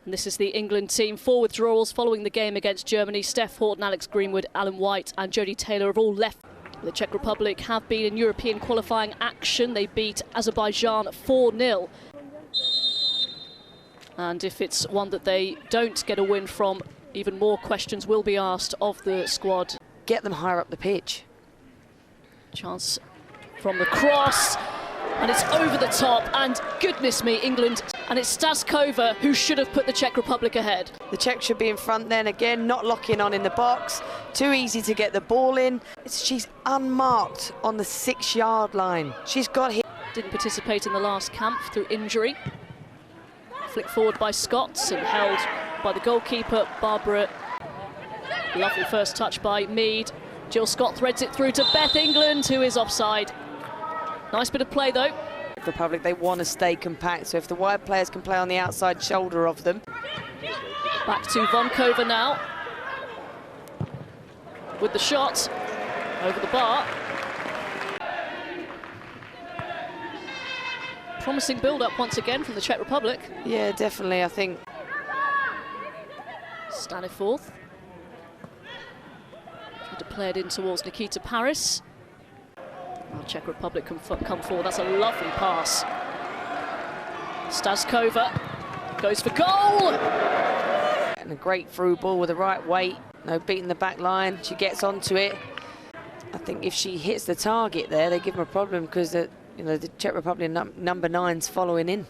And this is the England team. 4 withdrawals following the game against Germany. Steph Houghton, Alex Greenwood, Alan White and Jodie Taylor have all left. The Czech Republic have been in European qualifying action. They beat Azerbaijan 4-0. And if it's one that they don't get a win from, even more questions will be asked of the squad. Get them higher up the pitch. Chance from the cross, and it's over the top, and goodness me, England. And it's Staskova who should have put the Czech Republic ahead. The Czech should be in front then again, not locking on in the box. Too easy to get the ball in. She's unmarked on the 6-yard line. She's got hit. Didn't participate in the last camp through injury. Flick forward by Scots and held by the goalkeeper, Barbara. Lovely first touch by Mead. Jill Scott threads it through to Beth England, who is offside. Nice bit of play, though. Republic, they want to stay compact, so if the wide players can play on the outside shoulder of them. Back to Vonkova now. With the shot over the bar. Promising build-up once again from the Czech Republic. Yeah, definitely, I think. Staniforth. To play it in towards Nikita Paris. Well, Czech Republic can come forward. That's a lovely pass. Staskova goes for goal! And a great through ball with the right weight. No beating the back line. She gets onto it. I think if she hits the target there, they give them a problem because the Czech Republic number 9's following in.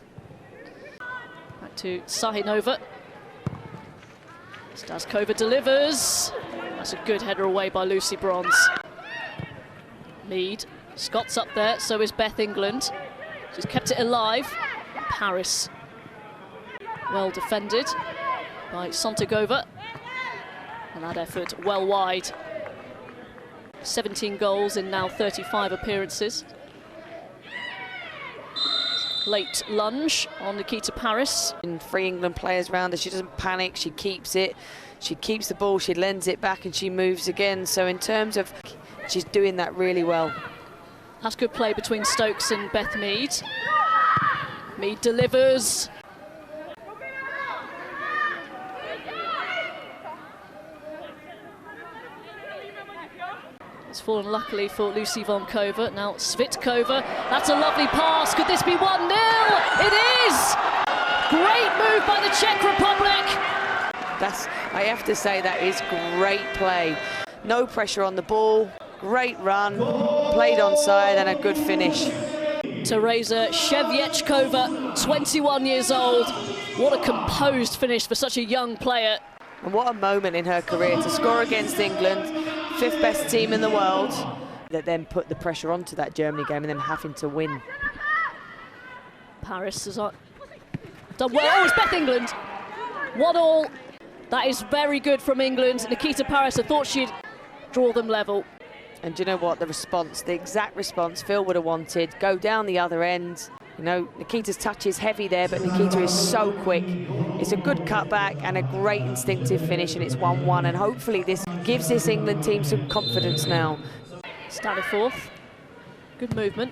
Back to Sahinova. Staskova delivers. That's a good header away by Lucy Bronze. Mead. Scott's up there, so is Beth England. She's kept it alive. Paris. Well defended by Sontigova. And that effort well wide. 17 goals in now 35 appearances. Late lunge on Nikita Paris. And 3 England players around her, she doesn't panic, she keeps it. She keeps the ball, she lends it back and she moves again. So in terms of, she's doing that really well. That's good play between Stokes and Beth Mead. Mead delivers. It's fallen luckily for Lucy Vonkova. Now Svitkova. That's a lovely pass. Could this be 1-0? It is! Great move by the Czech Republic. I have to say, that is great play. No pressure on the ball, great run, played onside and a good finish. Teresa Shevchikova, 21 years old. What a composed finish for such a young player. And what a moment in her career to score against England, 5th best team in the world, that then put the pressure onto that Germany game and then having to win. Paris has done well. Oh, it's Beth England. 1-1. That is very good from England. Nikita Paris, I thought she'd draw them level. And do you know what? The response, the exact response Phil would have wanted. Go down the other end. You know, Nikita's touch is heavy there, but Nikita is so quick. It's a good cutback and a great instinctive finish, and it's 1-1. And hopefully this gives this England team some confidence now. Staniforth. Good movement.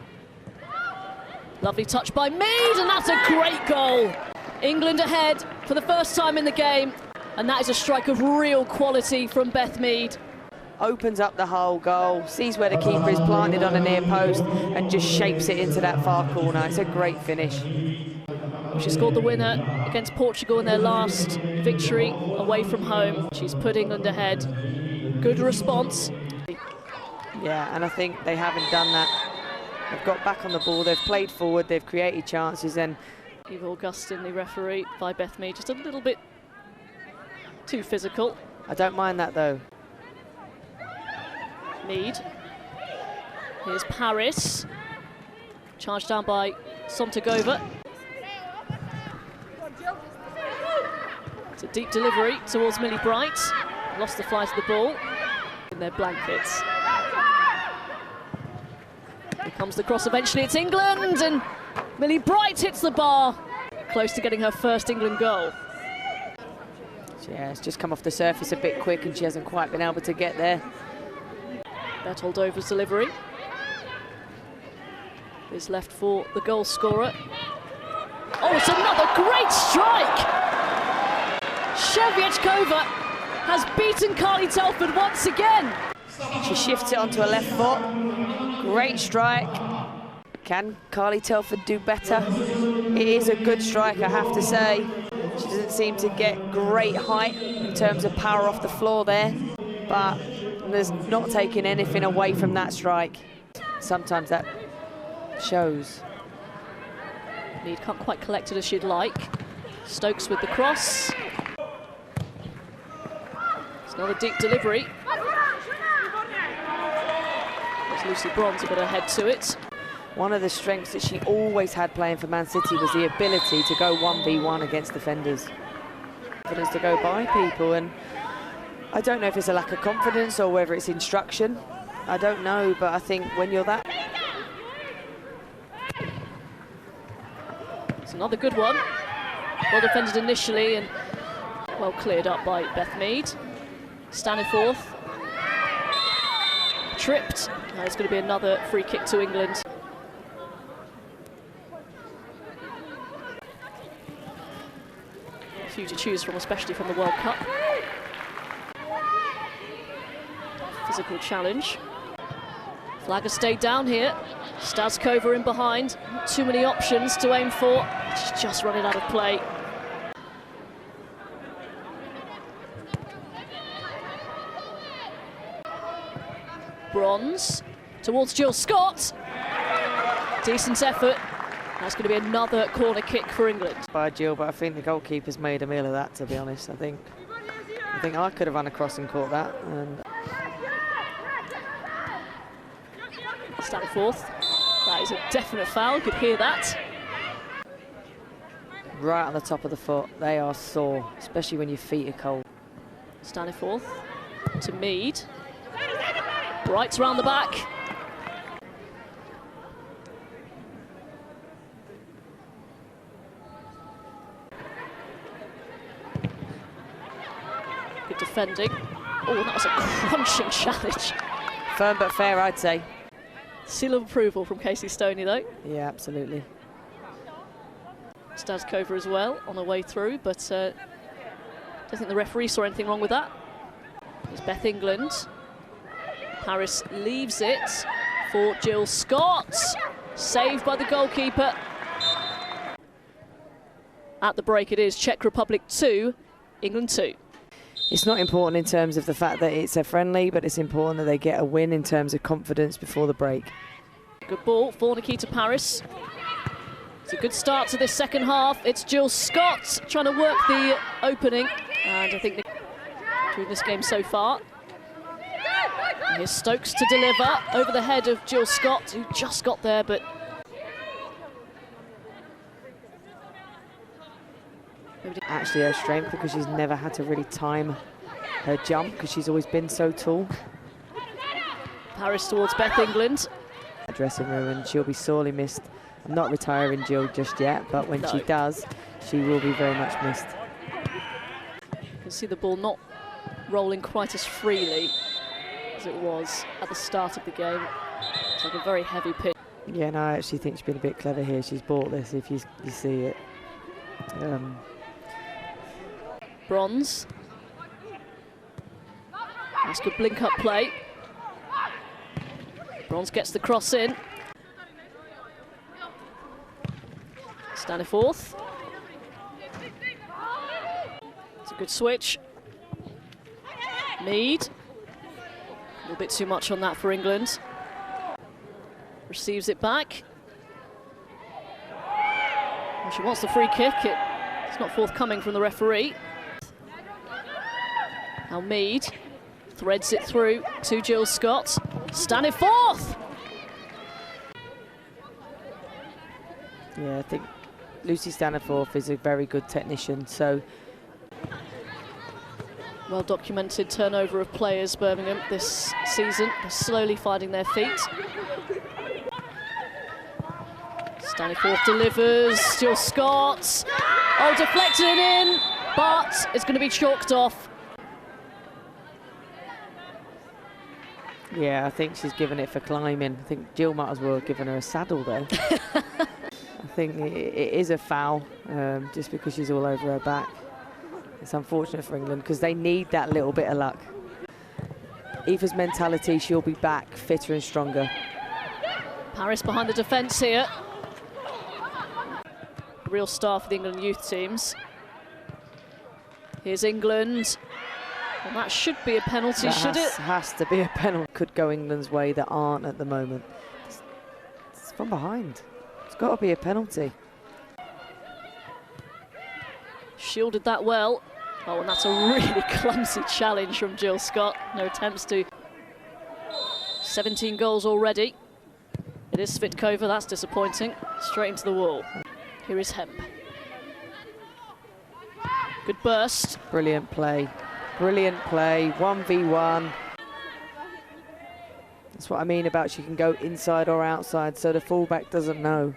Lovely touch by Mead, and that's a great goal. England ahead for the first time in the game. And that is a strike of real quality from Beth Mead. Opens up the whole goal, sees where the keeper is planted on a near post and just shapes it into that far corner. It's a great finish. She scored the winner against Portugal in their last victory away from home. She's put England ahead. Good response. Yeah, and I think they haven't done that. They've got back on the ball, they've played forward, they've created chances, and Eve Augustin, the referee, by Beth Mead, just a little bit too physical. I don't mind that though. Mead. Here's Paris. Charged down by Sontigova. It's a deep delivery towards Millie Bright. Lost the flight of the ball in their blankets. Here comes the cross eventually. It's England, and Millie Bright hits the bar. Close to getting her first England goal. Yeah, it's just come off the surface a bit quick and she hasn't quite been able to get there. Bertoldova's delivery is left for the goal scorer. Oh, it's another great strike! Shechkova has beaten Carly Telford once again. She shifts it onto her left foot. Great strike. Can Carly Telford do better? It is a good strike, I have to say. She doesn't seem to get great height in terms of power off the floor there, but there's not taking anything away from that strike. Sometimes that shows. Mead can't quite collect it as she'd like. Stokes with the cross. It's another deep delivery. There's Lucy Bronze a bit ahead to it. One of the strengths that she always had playing for Man City was the ability to go 1v1 against defenders. Confidence to go by people, and I don't know if it's a lack of confidence or whether it's instruction. I don't know, but I think when you're that... It's another good one. Well defended initially and well cleared up by Beth Mead. Staniforth. Tripped. It's going to be another free kick to England. A few to choose from, especially from the World Cup. Physical challenge. Flag has stayed down here. Stazkova in behind. Not too many options to aim for. She's just running out of play. Bronze towards Jill Scott. Decent effort. That's going to be another corner kick for England. By Jill, but I think the goalkeeper's made a meal of that, to be honest. I think I could have run across and caught that. And Staniforth. That is a definite foul. Could hear that. Right on the top of the foot. They are sore, especially when your feet are cold. Staniforth to Mead. Brights round the back. Good defending. Oh, that was a crunching challenge. Firm but fair, I'd say. Seal of approval from Casey Stoney, though. Yeah, absolutely. Stazkova as well on her way through, but don't think the referee saw anything wrong with that. It's Beth England. Paris leaves it for Jill Scott. Saved by the goalkeeper. At the break it is Czech Republic 2, England 2. It's not important in terms of the fact that it's a friendly, but it's important that they get a win in terms of confidence before the break. Good ball for Nikita Paris. It's a good start to this second half. It's Jill Scott trying to work the opening, and I think during this game so far. And here's Stokes to deliver over the head of Jill Scott, who just got there, but actually her strength, because she's never had to really time her jump because she's always been so tall. Paris towards Beth England. Dressing room, and she'll be sorely missed. I'm not retiring Jill just yet, but when she does, she will be very much missed. You can see the ball not rolling quite as freely as it was at the start of the game. It's like a very heavy pitch. Yeah, no, I actually think she's been a bit clever here. She's bought this, if you see it. Bronze. That's good blink-up play. Bronze gets the cross in. Staniforth. It's a good switch. Mead. A little bit too much on that for England. Receives it back. Well, she wants the free kick. It's not forthcoming from the referee. Now Mead threads it through to Jill Scott. Staniforth! Yeah, I think Lucy Staniforth is a very good technician, so... Well documented turnover of players, Birmingham, this season. They're slowly finding their feet. Staniforth delivers, Jill Scott. Oh, deflected in, but it's going to be chalked off. Yeah, I think she's given it for climbing. I think Jill might as well have given her a saddle though. I think it is a foul, just because she's all over her back. It's unfortunate for England because they need that little bit of luck. Eva's mentality, she'll be back fitter and stronger. Paris behind the defence here. A real star for the England youth teams. Here's England. And that should be a penalty, should it? Has to be a penalty. Could go England's way that aren't at the moment. It's from behind. It's got to be a penalty. Shielded that well. Oh, and that's a really clumsy challenge from Jill Scott. No attempts to. 17 goals already. It is Svitkova, that's disappointing. Straight into the wall. Here is Hemp. Good burst. Brilliant play. Brilliant play. 1v1. That's what I mean about she can go inside or outside, so the fullback doesn't know.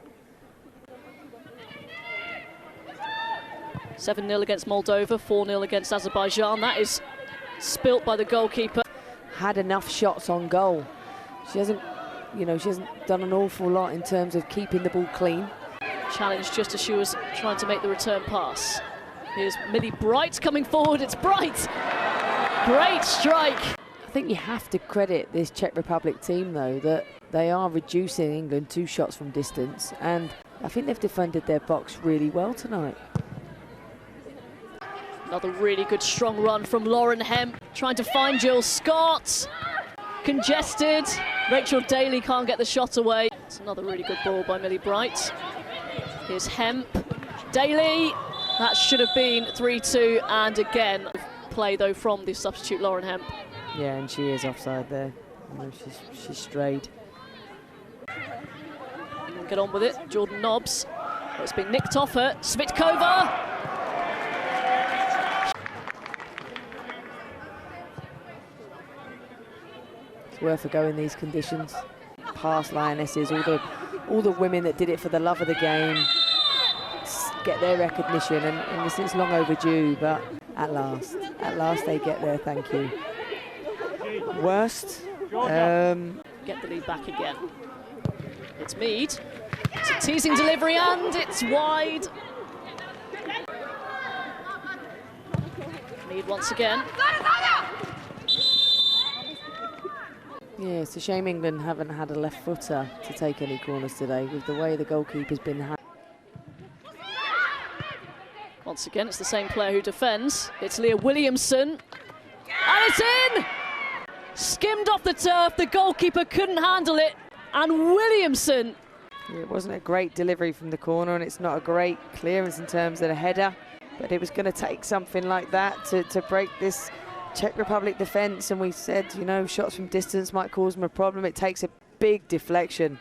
7-0 against Moldova, 4-0 against Azerbaijan. That is spilt by the goalkeeper. Had enough shots on goal. She hasn't, she hasn't done an awful lot in terms of keeping the ball clean. Challenge just as she was trying to make the return pass. Here's Millie Bright coming forward. It's Bright. Great strike. I think you have to credit this Czech Republic team, though, that they are reducing England 2 shots from distance, and I think they've defended their box really well tonight. Another really good strong run from Lauren Hemp, trying to find Jill Scott. Congested. Rachel Daly can't get the shot away. It's another really good ball by Millie Bright. Here's Hemp. Daly. That should have been 3-2, and again, play though from the substitute Lauren Hemp. Yeah, and she is offside there. She's strayed. Get on with it. Jordan Nobbs. It's been nicked off her. Svitkova. It's worth a go in these conditions. Past Lionesses, all the women that did it for the love of the game, get their recognition, and this is long overdue, but at last they get there, thank you. Worst. Get the lead back again. It's Mead. It's a teasing delivery, and it's wide. Mead once again. Yeah, it's a shame England haven't had a left footer to take any corners today with the way the goalkeeper's been. Once again, it's the same player who defends. It's Leah Williamson. And it's in! Skimmed off the turf, the goalkeeper couldn't handle it, and Williamson. It wasn't a great delivery from the corner, and it's not a great clearance in terms of the header, but it was going to take something like that to break this Czech Republic defence, and we said, shots from distance might cause them a problem. It takes a big deflection.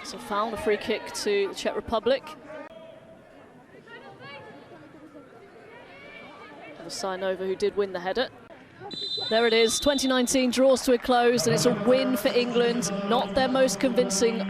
So foul, a free kick to the Czech Republic. Signova, who did win the header. There it is, 2019 draws to a close, and it's a win for England. Not their most convincing